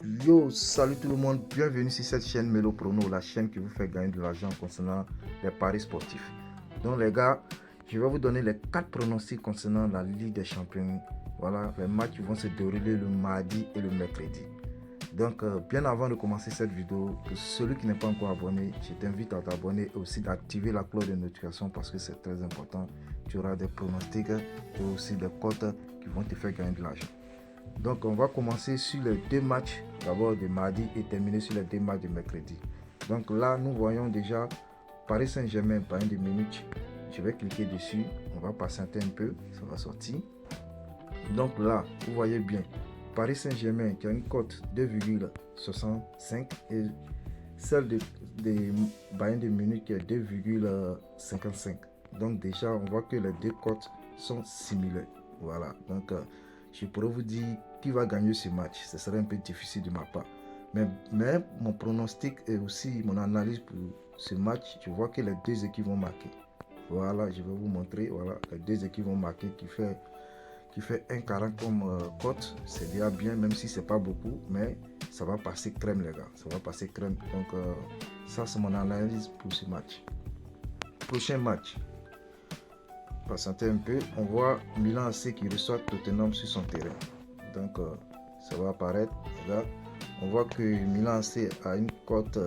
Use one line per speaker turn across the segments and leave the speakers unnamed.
Yo, salut tout le monde, bienvenue sur cette chaîne Melo Prono, la chaîne qui vous fait gagner de l'argent concernant les paris sportifs. Donc les gars, je vais vous donner les 4 pronostics concernant la Ligue des Champions. Voilà, les matchs vont se dérouler le mardi et le mercredi. Donc bien avant de commencer cette vidéo, pour celui qui n'est pas encore abonné, je t'invite à t'abonner et aussi d'activer la cloche de notification parce que c'est très important. Tu auras des pronostics et aussi des cotes qui vont te faire gagner de l'argent. Donc on va commencer sur les deux matchs, d'abord de mardi et terminer sur les deux matchs de mercredi. Donc là, nous voyons déjà Paris Saint-Germain par une minute. Je vais cliquer dessus, on va patienter un peu, ça va sortir. Donc là, vous voyez bien, Paris Saint-Germain qui a une cote 2,65 et celle de Bayern de Munich qui est 2,55. Donc déjà, on voit que les deux cotes sont similaires. Voilà, donc je pourrais vous dire qui va gagner ce match. Ce serait un peu difficile de ma part. Mais mon pronostic et aussi mon analyse pour ce match, je vois que les deux équipes vont marquer. Voilà, je vais vous montrer. Voilà, les deux équipes vont marquer qui fait 1,40 comme cote. C'est déjà bien, même si c'est pas beaucoup, mais ça va passer crème les gars. Ça va passer crème. Donc ça c'est mon analyse pour ce match. Prochain match. Patientez un peu, on voit Milan AC qui reçoit Tottenham sur son terrain. Donc ça va apparaître, là. On voit que Milan AC a une cote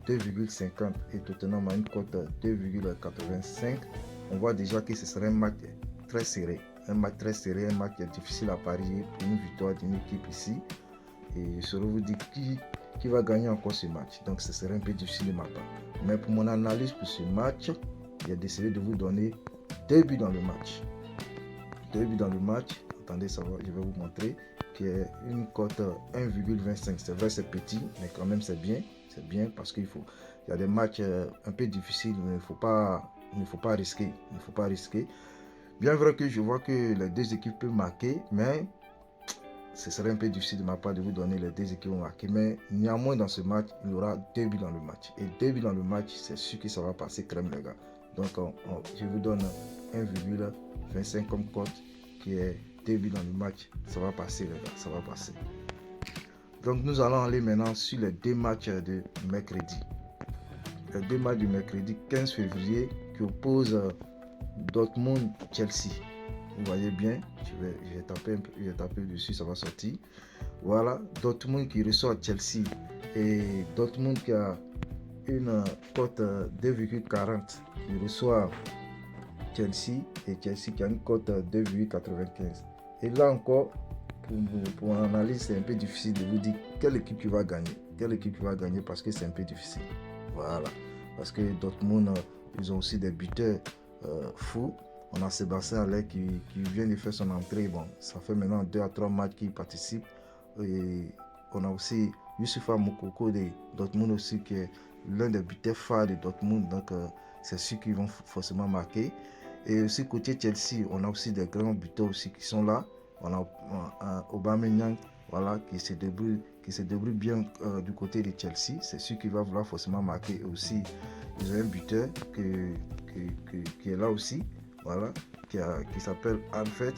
2,50 et Tottenham a une cote 2,85. On voit déjà que ce serait un match très serré. Un match très serré, un match difficile à parier pour une victoire d'une équipe ici. Et je saurais vous dire qui va gagner encore ce match. Donc ce serait un peu difficile de ma part. Mais pour mon analyse pour ce match, j'ai décidé de vous donner 2 buts dans le match. 2 buts dans le match. Attendez, ça va, je vais vous montrer. Qui est une cote 1,25. C'est vrai, c'est petit, mais quand même c'est bien. C'est bien parce qu'il y a des matchs un peu difficiles, mais il ne faut pas risquer. Il ne faut pas risquer. Bien vrai que je vois que les deux équipes peuvent marquer, mais ce serait un peu difficile de ma part de vous donner les deux équipes marquées. Mais néanmoins, dans ce match, il y aura 2 buts dans le match. Et 2 buts dans le match, c'est sûr que ça va passer crème, les gars. Donc, je vous donne 1,25 comme cote qui est 2 buts dans le match. Ça va passer, les gars. Ça va passer. Donc, nous allons aller maintenant sur les deux matchs de mercredi. Les deux matchs du mercredi 15 février qui opposent Dortmund-Chelsea. Vous voyez bien, je vais taper dessus, ça va sortir. Voilà, Dortmund qui reçoit Chelsea et Dortmund qui a une cote 2,40 qui reçoit Chelsea et Chelsea qui a une cote 2,95. Et là encore, pour une analyse, c'est un peu difficile de vous dire quelle équipe qui va gagner. Quelle équipe qui va gagner parce que c'est un peu difficile. Voilà, parce que Dortmund, ils ont aussi des buteurs fous. On a Sébastien Haller qui vient de faire son entrée. Bon, ça fait maintenant 2 à 3 matchs qu'il participe. Et on a aussi Youssoufa Moukoko de Dortmund aussi qui est l'un des buteurs phares de Dortmund. Donc c'est sûr qu'ils vont forcément marquer. Et aussi côté Chelsea, on a aussi des grands buteurs aussi qui sont là. On a Aubameyang, voilà, qui se débrouille bien du côté de Chelsea. C'est sûr qu'il va vouloir forcément marquer. Et aussi, ils ont un buteur qui est là aussi. Voilà, qui s'appelle Alfred.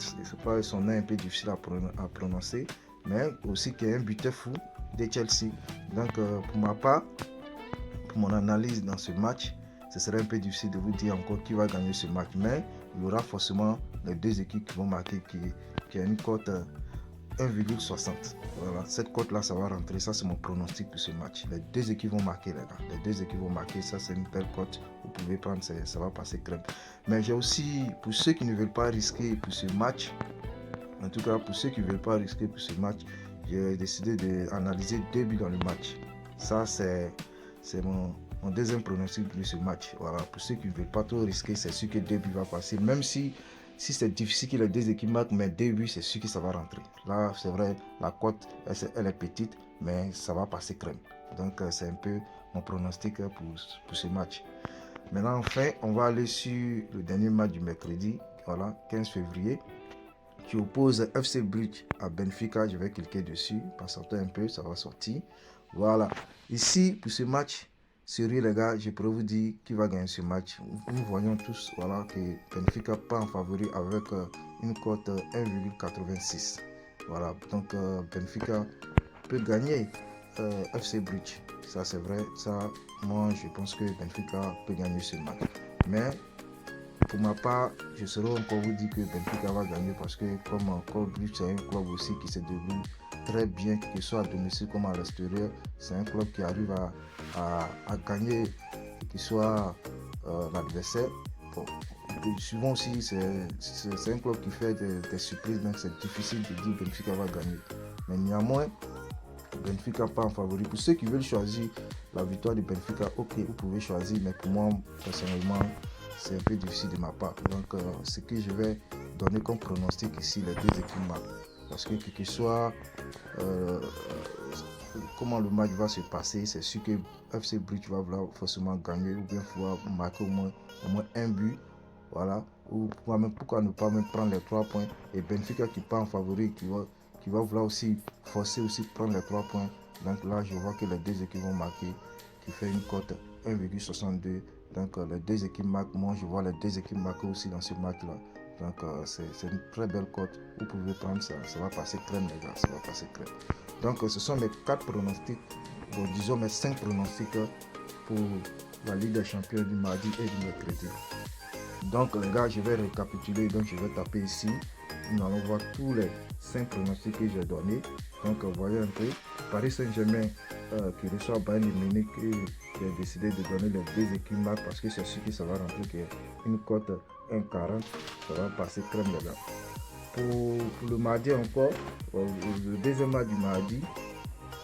Son nom est un peu difficile à prononcer, mais aussi qui est un buteur fou de Chelsea. Donc pour ma part, pour mon analyse dans ce match, ce serait un peu difficile de vous dire encore qui va gagner ce match, mais il y aura forcément les deux équipes qui vont marquer, qui a une cote 1,60. Voilà, cette cote là ça va rentrer. Ça c'est mon pronostic pour ce match. Les deux équipes vont marquer, les gars. Les deux équipes vont marquer. Ça c'est une belle cote. Vous pouvez prendre, ça va passer crème. Mais j'ai aussi, pour ceux qui ne veulent pas risquer pour ce match, en tout cas pour ceux qui ne veulent pas risquer pour ce match, j'ai décidé d'analyser 2 buts dans le match. Ça c'est mon deuxième pronostic pour ce match. Voilà, pour ceux qui ne veulent pas trop risquer, c'est sûr que 2 buts va passer. Même si c'est difficile que les deux équipes marquent, mais 2 buts, c'est sûr que ça va rentrer. Là, c'est vrai, la cote, elle est petite, mais ça va passer crème. Donc, c'est un peu mon pronostic pour ce match. Maintenant, enfin, on va aller sur le dernier match du mercredi, voilà, 15 février, qui oppose FC Bruges à Benfica. Je vais cliquer dessus, patienter un peu, ça va sortir. Voilà. Ici, pour ce match, sérieux les gars, je pourrais vous dire qui va gagner ce match. Nous voyons tous, voilà, que Benfica pas en favori avec une cote 1,86. Voilà, donc Benfica peut gagner FC Bruges. Ça c'est vrai, ça, moi je pense que Benfica peut gagner ce match. Mais pour ma part, je saurais encore vous dire que Benfica va gagner parce que comme encore Bruges, c'est un club aussi qui se déroule très bien, que ce soit à domicile comme à l'extérieur. C'est un club qui arrive à gagner, que ce soit l'adversaire. Bon, souvent aussi, c'est un club qui fait des surprises, donc c'est difficile de dire que Benfica va gagner. Mais néanmoins, Benfica pas en favori. Pour ceux qui veulent choisir la victoire de Benfica, ok, vous pouvez choisir, mais pour moi, personnellement, c'est un peu difficile de ma part. Donc, ce que je vais donner comme pronostic ici, les deux équipes marquent. Parce que quel que soit comment le match va se passer, c'est sûr que FC Bruges va vouloir forcément gagner ou bien pouvoir marquer au moins un but. Voilà. Ou pourquoi ne pas même prendre les 3 points. Et Benfica qui part en favori, qui va vouloir aussi forcer aussi prendre les 3 points. Donc là, je vois que les deux équipes vont marquer, qui fait une cote 1,62. Donc les deux équipes marquent. Moi, je vois les deux équipes marquer aussi dans ce match-là. Donc c'est une très belle cote. Vous pouvez prendre ça. Ça va passer crème, les gars. Ça va passer crème. Donc ce sont mes 4 pronostics. Bon, disons mes 5 pronostics pour la Ligue des Champions du mardi et du mercredi. Donc les gars, je vais récapituler, donc je vais taper ici. Nous allons voir tous les 5 pronostics que j'ai donnés. Donc voyez un peu. Paris Saint-Germain qui reçoit Bayern Munich qui a décidé de donner les deux équipes marques parce que c'est sûr que ça va rentrer qui est une cote 1,40. Ça va passer crème les gars. Pour le mardi encore, le deuxième match du mardi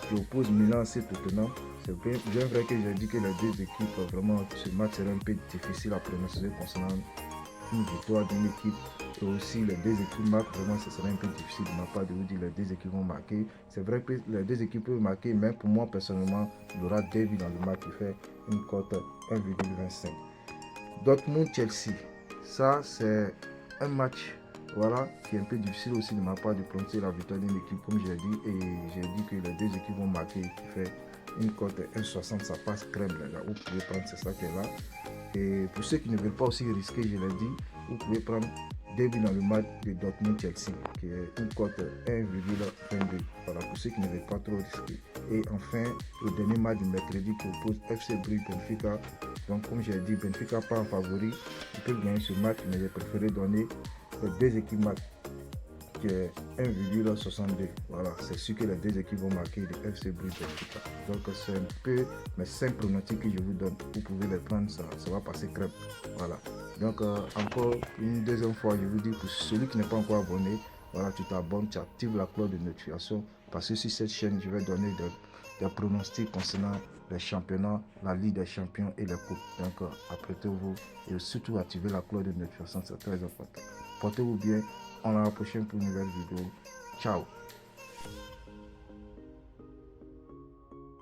qui oppose Milan et Tottenham. C'est bien vrai que j'ai dit que les deux équipes, vraiment, ce match serait un peu difficile à prononcer concernant une victoire d'une équipe. Et aussi, les deux équipes marquent, vraiment, ce serait un peu difficile de ma part de vous dire les deux équipes vont marquer. C'est vrai que les deux équipes peuvent marquer, mais pour moi, personnellement, il y aura deux buts dans le match qui fait une cote 1,25. Dortmund-Chelsea, ça, c'est un match voilà, qui est un peu difficile aussi de ma part de prononcer la victoire d'une équipe, comme j'ai dit, et j'ai dit que les deux équipes vont marquer, qui fait une cote 1,60, ça passe crème, les gars. Vous pouvez prendre, c'est ça qui est là. Et pour ceux qui ne veulent pas aussi risquer, je l'ai dit, vous pouvez prendre deux buts dans le match de Dortmund-Chelsea, qui est une cote 1,22. Voilà, pour ceux qui ne veulent pas trop risquer. Et enfin, le dernier match du mercredi qui oppose FC Bruges-Benfica. Donc, comme j'ai dit, Benfica pas en favori. Ils peuvent gagner ce match, mais j'ai préféré donner les deux équipes marquent, qui est 1,62. Voilà, c'est sûr que les deux équipes vont marquer le FC Bruges-Benfica. Donc, c'est un peu mes 5 pronostics que je vous donne. Vous pouvez les prendre, ça va passer crème. Voilà. Donc, encore une deuxième fois, je vous dis pour celui qui n'est pas encore abonné, voilà, tu t'abonnes, tu actives la cloche de notification parce que sur cette chaîne, je vais donner des pronostics concernant les championnats, la Ligue des champions et les coupes. Donc, apprêtez-vous et surtout activez la cloche de notification, c'est très important. Portez-vous bien, on la prochaine pour une nouvelle vidéo. Ciao.